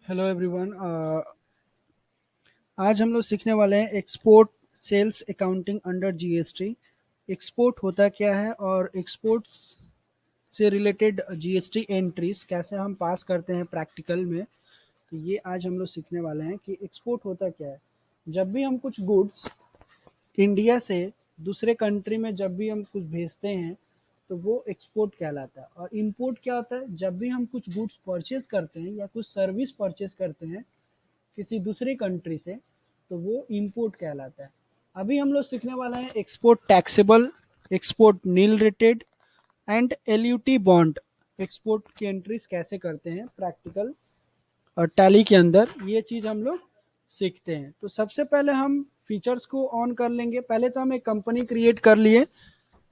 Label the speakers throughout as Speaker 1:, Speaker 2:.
Speaker 1: Hello everyone. आज हम लोग सीखने वाले हैं export sales accounting under GST. Export होता क्या है और एक्सपोर्ट्स से रिलेटेड जीएसटी एंट्रीज कैसे हम पास करते हैं प्रैक्टिकल में। तो ये आज हम लोग सीखने वाले हैं कि एक्सपोर्ट होता क्या है। जब भी हम कुछ गुड्स इंडिया से दूसरे कंट्री में जब भी हम कुछ भेजते हैं तो वो एक्सपोर्ट कहलाता है। और इंपोर्ट क्या होता है? जब भी हम कुछ गुड्स परचेज करते हैं या कुछ सर्विस परचेज करते हैं किसी दूसरी कंट्री से तो वो इंपोर्ट कहलाता है। अभी हम लोग सीखने वाला है export taxable, export nil rated and LUT bond. Export की एंट्रीज कैसे करते हैं प्रैक्टिकल और टैली के अंदर, ये चीज़ हम लोग सीखते हैं। तो सबसे पहले हम फीचर्स को ऑन कर लेंगे। पहले तो हम एक कंपनी क्रिएट कर लिए।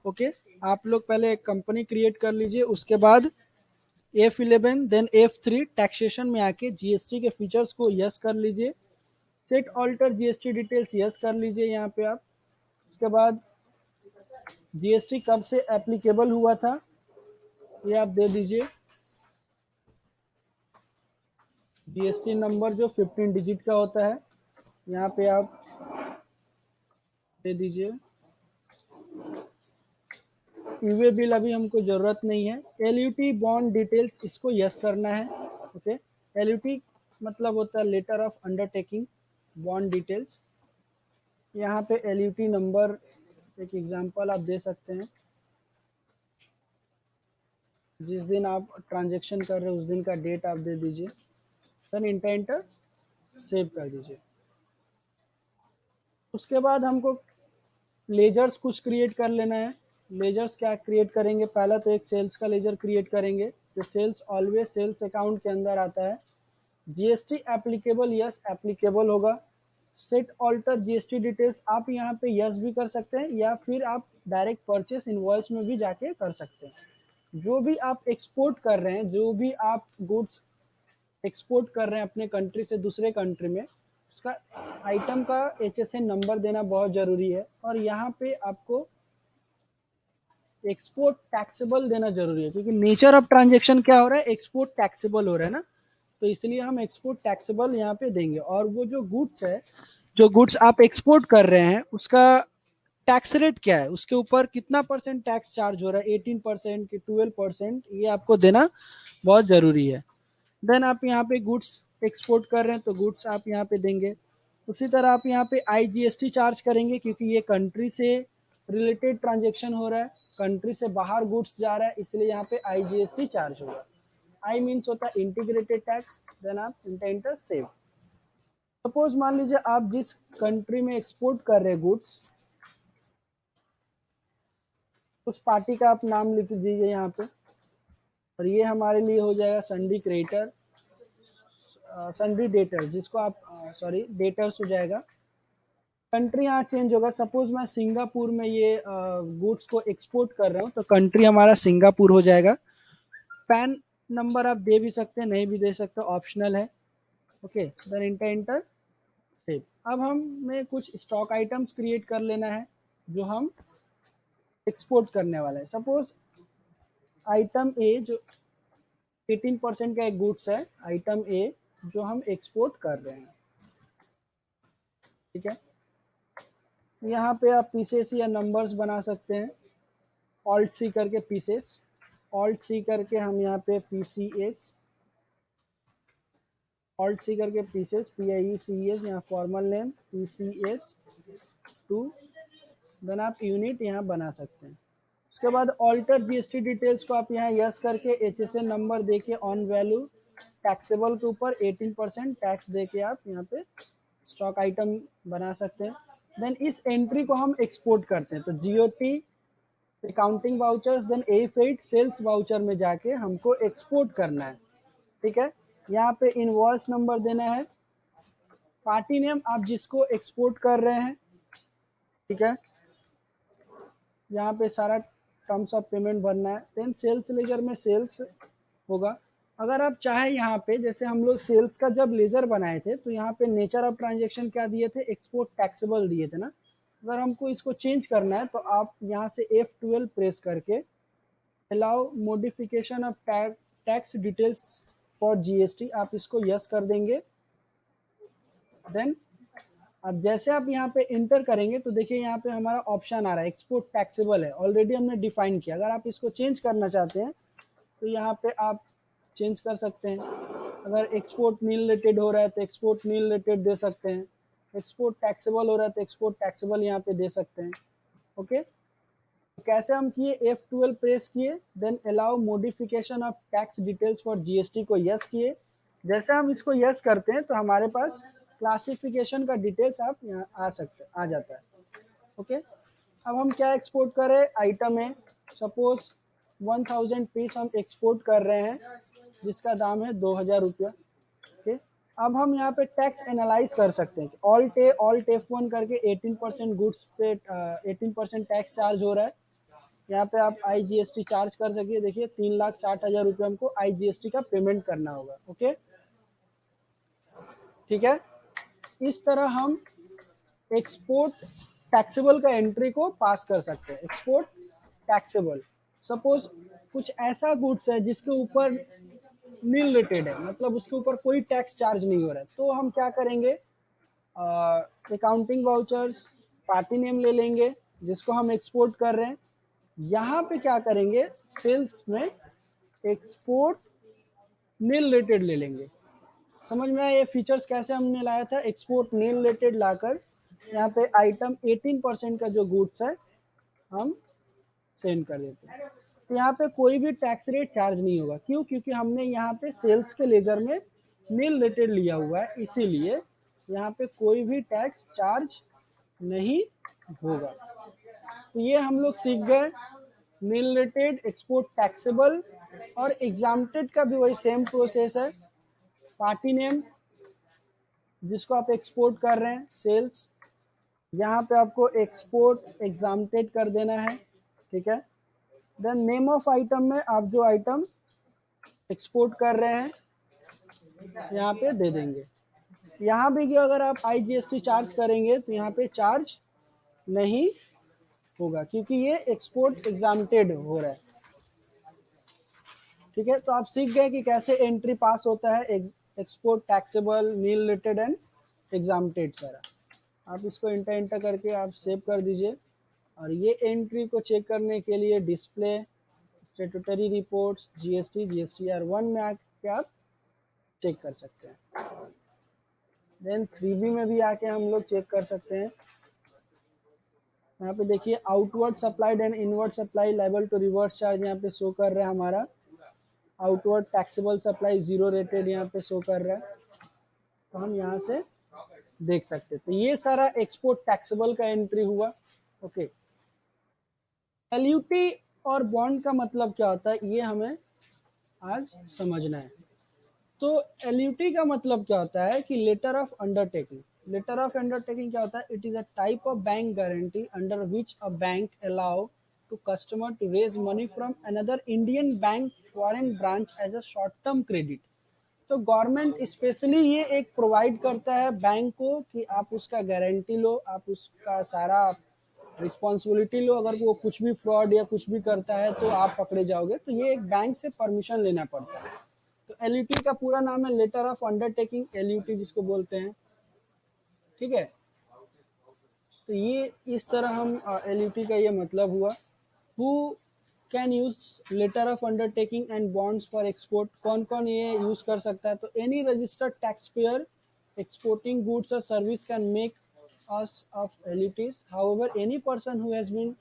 Speaker 1: ओके, आप लोग पहले एक कंपनी क्रिएट कर लीजिए, उसके बाद F11 देन F3 टैक्सेशन में आके जीएसटी के फीचर्स को यस कर लीजिए। Set alter GST details yes कर लीजिए यहाँ पे आप। उसके बाद जीएसटी कब से एप्लीकेबल हुआ था ये आप दे दीजिए। जीएसटी नंबर जो 15 डिजिट का होता है यहाँ पे आप दे दीजिए। ईवे बिल अभी हमको ज़रूरत नहीं है। एलयूटी बॉन्ड डिटेल्स इसको यस करना है। ओके, एलयूटी मतलब होता है letter of undertaking. Bond details यहाँ पे एलयूटी नंबर एक एग्जांपल आप दे सकते हैं। जिस दिन आप ट्रांजैक्शन कर रहे हो उस दिन का डेट आप दे दीजिए। देन इंटेंटर सेव कर दीजिए। उसके बाद हमको लेजर्स कुछ क्रिएट कर लेना है। लेजर्स क्या क्रिएट करेंगे? पहला तो एक सेल्स का लेजर क्रिएट करेंगे जो सेल्स ऑलवेज सेल्स अकाउंट के अंदर आता है। जीएसटी एप्लीकेबल यस एप्लीकेबल होगा। सेट ऑल्टर जीएसटी डिटेल्स आप यहाँ पे यस भी कर सकते हैं या फिर आप डायरेक्ट परचेस इनवॉइस में भी जाके कर सकते हैं। जो भी आप एक्सपोर्ट कर रहे हैं, जो भी आप गुड्स एक्सपोर्ट कर रहे हैं अपने कंट्री से दूसरे कंट्री में, उसका आइटम का एचएसएन नंबर देना बहुत ज़रूरी है। और यहाँ पे आपको एक्सपोर्ट टैक्सेबल देना जरूरी है क्योंकि नेचर ऑफ ट्रांजेक्शन क्या हो रहा है? एक्सपोर्ट टैक्सेबल हो रहा है ना, तो इसलिए हम एक्सपोर्ट टैक्सेबल यहाँ पे देंगे। और वो जो गुड्स है, जो गुड्स आप एक्सपोर्ट कर रहे हैं उसका टैक्स रेट क्या है, उसके ऊपर कितना परसेंट टैक्स चार्ज हो रहा है, 18% कि 12%, ये आपको देना बहुत ज़रूरी है। देन आप यहाँ पे गुड्स एक्सपोर्ट कर रहे हैं तो गुड्स आप यहाँ पे देंगे। उसी तरह आप यहाँ पे आईजीएसटी चार्ज करेंगे क्योंकि ये कंट्री से रिलेटेड ट्रांजेक्शन हो रहा है, कंट्री से बाहर गुड्स जा रहा है, इसलिए यहाँ पे आईजीएसटी चार्ज होगा। आई मीन्स होता है इंटीग्रेटेड टैक्स। देन आप इंटेंटर सेव। सपोज मान लीजिए आप जिस कंट्री में एक्सपोर्ट कर रहे हैं गुड्स, उस पार्टी का आप नाम लिख दीजिए यहाँ पे। और ये हमारे लिए हो जाएगा संडी क्रेडिटर, संडी डेटर, जिसको आप सॉरी डेटर्स हो जाएगा। कंट्री यहाँ चेंज होगा। सपोज मैं सिंगापुर में ये गुड्स को एक्सपोर्ट कर रहा हूँ तो कंट्री हमारा सिंगापुर हो जाएगा। पैन नंबर आप दे भी सकते हैं, नहीं भी दे सकते, ऑप्शनल है। Okay, then enter save. अब हमें कुछ स्टॉक आइटम्स क्रिएट कर लेना है जो हम एक्सपोर्ट करने वाले हैं। सपोज आइटम ए जो 18% का एक गुड्स है, आइटम ए जो हम एक्सपोर्ट कर रहे हैं। ठीक है, यहाँ पे आप पीसेस या नंबर्स बना सकते हैं। ऑल्ट सी करके पीसेस, ऑल्ट सी करके हम यहाँ पे पीसीएस, ऑल्ट सी करके पीसेस, PIECES, यहाँ फॉर्मल नेम PCS2। देन आप यूनिट यहाँ बना सकते हैं। उसके बाद ऑल्टर जीएसटी डिटेल्स को आप यहाँ यस करके HSN नंबर दे के ऑन वैल्यू टैक्सेबल के ऊपर 18% टैक्स दे के आप यहाँ पे स्टॉक आइटम बना सकते हैं। देन इस एंट्री को हम एक्सपोर्ट करते हैं तो GOT accounting vouchers, then A8 sales voucher में जाके हमको एक्सपोर्ट करना है। ठीक है, यहाँ पे इनवॉइस नंबर देना है, पार्टी नेम आप जिसको एक्सपोर्ट कर रहे हैं। ठीक है, यहाँ पे सारा टर्म्स ऑफ पेमेंट भरना है। देन सेल्स लेजर में सेल्स होगा। अगर आप चाहे यहाँ पे, जैसे हम लोग सेल्स का जब लेजर बनाए थे तो यहाँ पे नेचर ऑफ ट्रांजेक्शन क्या दिए थे? एक्सपोर्ट टैक्सेबल दिए थे ना। अगर हमको इसको चेंज करना है तो आप यहाँ से F12 प्रेस करके allow modification of tax details for GST, आप इसको यस कर देंगे। देन अब जैसे आप यहाँ पे इंटर करेंगे तो देखिए यहाँ पे हमारा ऑप्शन आ रहा है एक्सपोर्ट टैक्सेबल है, ऑलरेडी हमने डिफाइन किया। अगर आप इसको चेंज करना चाहते हैं तो यहाँ पे आप चेंज कर सकते हैं। अगर एक्सपोर्ट नील रिलेटेड हो रहा है तो एक्सपोर्ट नील रिलेटेड दे सकते हैं, एक्सपोर्ट टैक्सेबल हो रहा है तो एक्सपोर्ट टैक्सेबल यहाँ पे दे सकते हैं। ओके, तो कैसे हम किए, F12 प्रेस किए, then allow modification of tax details for GST को यस किए। जैसे हम इसको यस करते हैं तो हमारे पास क्लासिफिकेशन का डिटेल्स आप यहाँ आ जाता है। ओके, अब हम क्या एक्सपोर्ट कर रहे हैं, आइटम है, सपोज 1000 पीस हम एक्सपोर्ट कर रहे हैं जिसका दाम है 2000 रुपया। ओके, अब हम यहाँ पे टैक्स एनालाइज कर सकते हैं। ऑल टेफ वन करके 18% गुड्स पे 18% टैक्स चार्ज हो रहा है। यहाँ पे आप आईजीएसटी चार्ज कर सकिए। देखिए 3,60,000 रुपये हमको आईजीएसटी का पेमेंट करना होगा। ओके, ठीक है, इस तरह हम एक्सपोर्ट टैक्सेबल का एंट्री को पास कर सकते हैं। एक्सपोर्ट टैक्सेबल, सपोज कुछ ऐसा गुड्स है जिसके ऊपर नील रेटेड है, मतलब उसके ऊपर कोई टैक्स चार्ज नहीं हो रहा है, तो हम क्या करेंगे, अकाउंटिंग वाउचर्स पार्टी नेम ले लेंगे जिसको हम एक्सपोर्ट कर रहे हैं। यहाँ पे क्या करेंगे, सेल्स में एक्सपोर्ट नील रेटेड ले लेंगे। समझ में आया ये फीचर्स कैसे हमने लाया था, एक्सपोर्ट नील रिलेटेड लाकर यहाँ पे आइटम 18% का जो गुड्स है हम सेंड कर देते हैं। तो यहाँ पे कोई भी टैक्स रेट चार्ज नहीं होगा। क्यों, क्योंकि हमने यहाँ पे सेल्स के लेजर में नील रिलेटेड लिया हुआ है, इसीलिए यहाँ पे कोई भी टैक्स चार्ज नहीं होगा। तो ये हम लोग सीख गए, नील रिलेटेड, एक्सपोर्ट टैक्सेबल और एग्जाम्प्टेड का भी वही सेम प्रोसेस है। पार्टी नेम जिसको आप एक्सपोर्ट कर रहे हैं, सेल्स, यहाँ पे आपको एक्सपोर्ट एग्जाम्प्टेड कर देना है। ठीक है, देन नेम ऑफ आइटम में आप जो आइटम एक्सपोर्ट कर रहे हैं यहाँ पे दे देंगे। यहाँ भी अगर आप आईजीएसटी चार्ज करेंगे तो यहाँ पे चार्ज नहीं होगा क्योंकि ये एक्सपोर्ट एग्जाम्प्टेड हो रहा है। ठीक है, तो आप सीख गए कि कैसे एंट्री पास होता है, export taxable, nil related and exempted सारा। आप इसको इंटर करके आप सेव कर दीजिए। और ये एंट्री को चेक करने के लिए display, statutory reports, GST, GSTR 1 में आके आप चेक कर सकते हैं। देन 3B में भी आके हम लोग चेक कर सकते हैं। यहाँ पे देखिए outward supplied and inward supply liable to reverse charge यहाँ पे शो कर रहा है हमारा। आउटवर्ड टैक्सेबल सप्लाई 0 रेटेड यहाँ पे शो कर रहा है, तो हम यहाँ से देख सकते हैं। तो ये सारा एक्सपोर्ट टैक्सेबल का एंट्री हुआ। ओके, एलयूटी और बॉन्ड का मतलब क्या होता है ये हमें आज समझना है। तो एलयूटी का मतलब क्या होता है कि letter of undertaking. Letter of undertaking क्या होता है, it is a type of bank guarantee under which a bank allow to customer to raise money from another Indian bank foreign branch as a short term credit. तो government specially ये एक provide करता है bank को कि आप उसका guarantee लो, आप उसका सारा रिस्पॉन्सिबिलिटी लो। अगर वो कुछ भी फ्रॉड या कुछ भी करता है तो आप पकड़े जाओगे, तो ये एक बैंक से परमिशन लेना पड़ता है। तो एलयूटी का पूरा नाम है लेटर ऑफ अंडरटेकिंग, एलयूटी जिसको बोलते हैं। ठीक है, तो ये इस तरह हम एलयूटी का ये मतलब हुआ। Who can use letter of undertaking and bonds for export, कौन कौन ये यूज कर सकता है, तो any registered tax payer exporting goods or service can make use of LUTs. However, any person who has been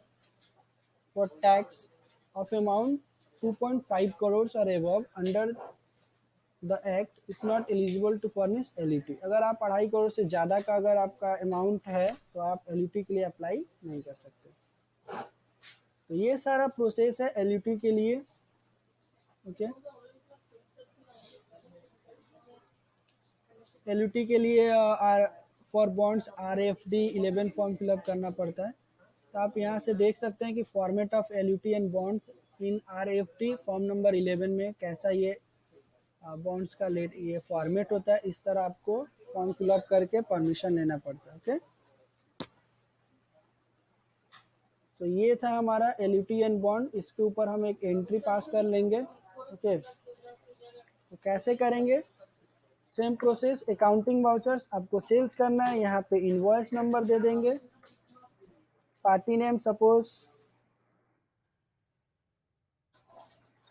Speaker 1: for tax of amount 2.5 crores or above under the act is not eligible to furnish LUT. अगर आप 2.5 करोड़ से ज़्यादा का अगर आपका amount है तो आप LUT के लिए अप्लाई नहीं कर सकते। तो ये सारा प्रोसेस है LUT के लिए। ओके, LUT के लिए for bonds RFD 11 form fill up करना पड़ता है। तो आप यहाँ से देख सकते हैं कि format of LUT and bonds in RFD form number 11 में कैसा ये बॉन्ड्स का लेट ये फॉर्मेट होता है। इस तरह आपको फॉर्म फिलअप करके परमिशन लेना पड़ता है। ओके, तो ये था हमारा एल्यूटी एंड बॉन्ड, इसके ऊपर हम एक एंट्री पास कर लेंगे। ओके, तो कैसे करेंगे? सेम प्रोसेस, अकाउंटिंग वाउचर्स आपको सेल्स करना है, यहाँ पे इनवॉइस नंबर दे देंगे, party name suppose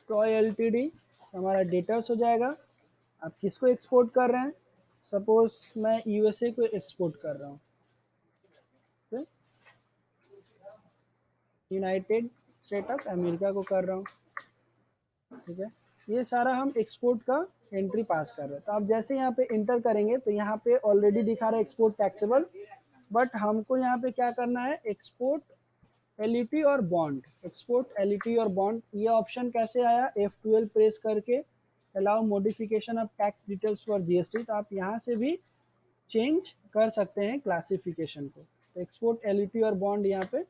Speaker 1: Troy LTD, हमारा डेटर्स हो जाएगा। आप किसको एक्सपोर्ट कर रहे हैं? सपोज मैं यूएसए को एक्सपोर्ट कर रहा हूँ, यूनाइटेड स्टेट ऑफ अमेरिका को कर रहा हूँ। ठीक है, ये सारा हम एक्सपोर्ट का एंट्री पास कर रहे हैं। तो आप जैसे यहाँ पे इंटर करेंगे तो यहाँ पे ऑलरेडी दिखा रहा है एक्सपोर्ट टैक्सेबल, बट हमको यहाँ पे क्या करना है? एक्सपोर्ट एलईटी और बॉन्ड। एक्सपोर्ट एलईटी और बॉन्ड, ये ऑप्शन कैसे आया? F12 प्रेस करके allow modification of tax details for GST. तो आप यहाँ से भी चेंज कर सकते हैं क्लासिफिकेशन को। तो एक्सपोर्ट एलईटी और बॉन्ड यहाँ पे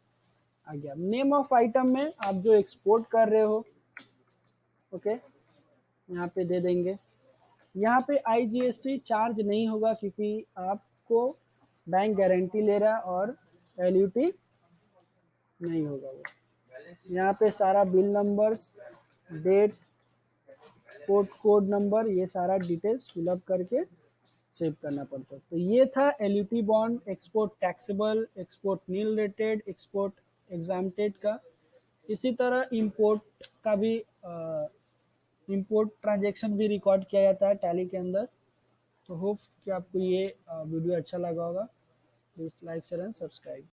Speaker 1: आ गया। नेम ऑफ आइटम में आप जो एक्सपोर्ट कर रहे हो, ओके, यहाँ पे दे देंगे। यहाँ पे आईजीएसटी चार्ज नहीं होगा क्योंकि आपको बैंक गारंटी ले रहा है और एलयूटी नहीं होगा वो। यहाँ पे सारा bill numbers, date, code number, ये सारा डिटेल्स फिलअप करके सेव करना पड़ता है। तो ये था LUT bond, export taxable, export nil rated, export exempted का। इसी तरह इंपोर्ट का भी इंपोर्ट ट्रांजैक्शन भी रिकॉर्ड किया जाता है टैली के अंदर। तो होप कि आपको ये वीडियो अच्छा लगा होगा। Please like share and subscribe.